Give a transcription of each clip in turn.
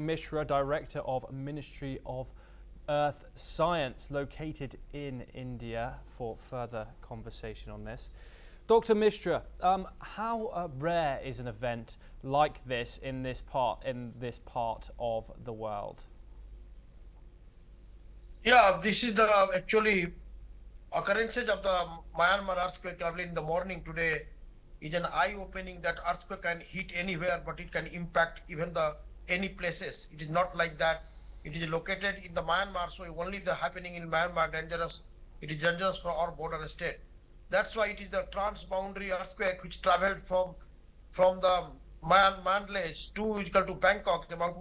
Mishra, Director of Ministry of Earth Science, located in India, for further conversation on this. Dr. Mishra, how rare is an event like this in this part of the world? Yeah, this is the actually occurrences of the Myanmar earthquake early in the morning today is an eye-opening that earthquake can hit anywhere, but it can impact even any places. It is not like that. It is located in the Myanmar, so only the happening in Myanmar dangerous. It is dangerous for our border state. That's why it is the transboundary earthquake which traveled from the Mandalay to Bangkok, about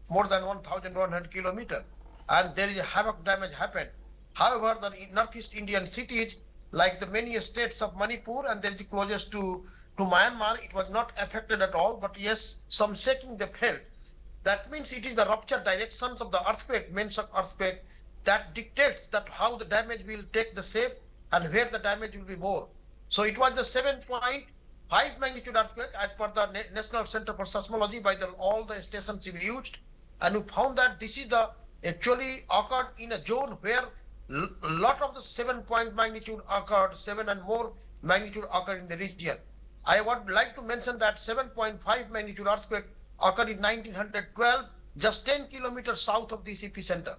more than 1,100 kilometers. And there is a havoc damage happened. However, the northeast Indian cities, like the many states of Manipur and there is closest to Myanmar, it was not affected at all. But yes, some shaking they felt. That means it is the rupture directions of the earthquake, main shock earthquake, that dictates that how the damage will take the shape and where the damage will be more. So it was the 7.5 magnitude earthquake as per the National Center for Seismology by all the stations we used, and we found that this is the actually occurred in a zone where a lot of the 7-point magnitude occurred, 7 and more magnitude occurred in the region. I would like to mention that 7.5 magnitude earthquake occurred in 1912, just 10 kilometers south of this epicenter.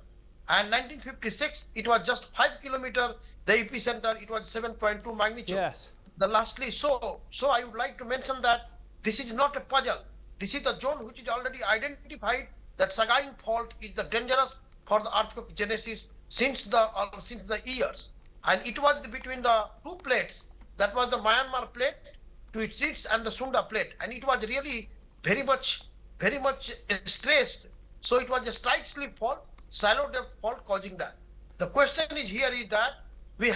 And 1956, it was just 5 kilometers, the epicenter, it was 7.2 magnitude. Yes. Lastly, so I would like to mention that this is not a puzzle. This is the zone which is already identified that Sagaing fault is the dangerous for the earthquake genesis since the years. And it was between the two plates, that was the Myanmar plate to its east and the Sunda plate. And it was really very much stressed. So it was a strike slip fault, shallow depth fault causing that. The question is here is that you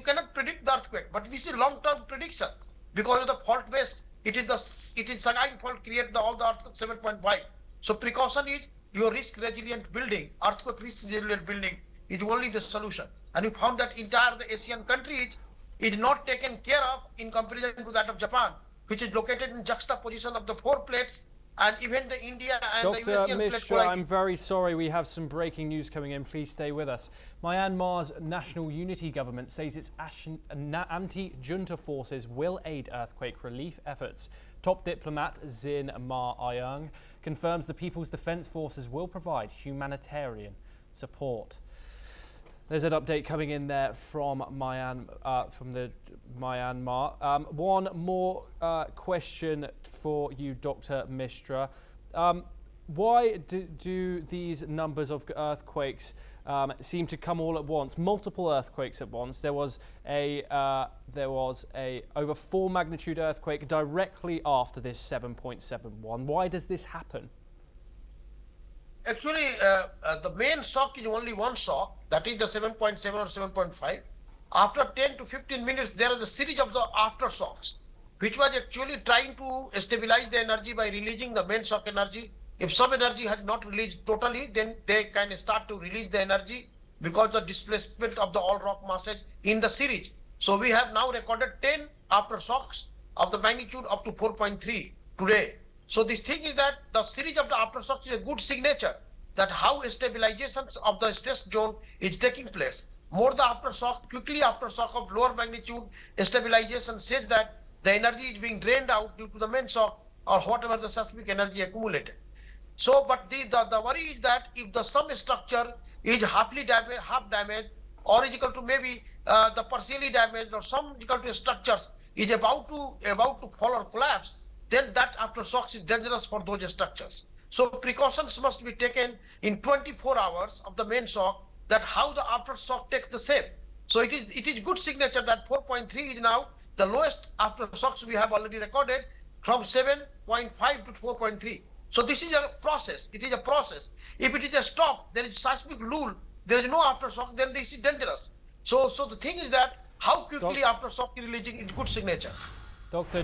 cannot predict the earthquake, but this is long-term prediction because of the fault base. It is Sagaing fault create all the earthquake 7.5. So precaution is your risk resilient building, earthquake risk resilient building is only the solution. And we found that entire the Asian countries is not taken care of in comparison to that of Japan, which is located in juxtaposition of the 4 plates, and even the India and the Eurasian plate. Dr. Mishra, I'm very sorry, we have some breaking news coming in. Please stay with us. Myanmar's National Unity Government says its anti-junta forces will aid earthquake relief efforts. Top diplomat Zin Ma Ayung confirms the People's Defence Forces will provide humanitarian support. There's an update coming in there from the Myanmar. One more question for you, Dr. Mishra. Why do these numbers of earthquakes seem to come all at once? Multiple earthquakes at once. There was a over 4 magnitude earthquake directly after this 7.71. Why does this happen? Actually, the main shock is only one shock, that is the 7.7 or 7.5. After 10 to 15 minutes, there is a series of the aftershocks, which was actually trying to stabilize the energy by releasing the main shock energy. If some energy has not released totally, then they can start to release the energy because the displacement of the all rock masses in the series. So we have now recorded 10 aftershocks of the magnitude up to 4.3 today. So this thing is that the series of the aftershocks is a good signature that how stabilization of the stress zone is taking place. More the aftershock, quickly aftershock of lower magnitude stabilization says that the energy is being drained out due to the main shock or whatever the seismic energy accumulated. So, but the worry is that if some structure is half damaged or is equal to maybe the partially damaged or some equal to structures is about to fall or collapse, then that aftershocks is dangerous for those structures. So precautions must be taken in 24 hours of the main shock that how the aftershock takes the shape. So it is good signature that 4.3 is now the lowest aftershocks we have already recorded from 7.5 to 4.3. So this is a process. It is a process. If it is a stop, there is seismic lull, there is no aftershock, then this is dangerous. So the thing is that how quickly aftershock is releasing is good signature. Dr.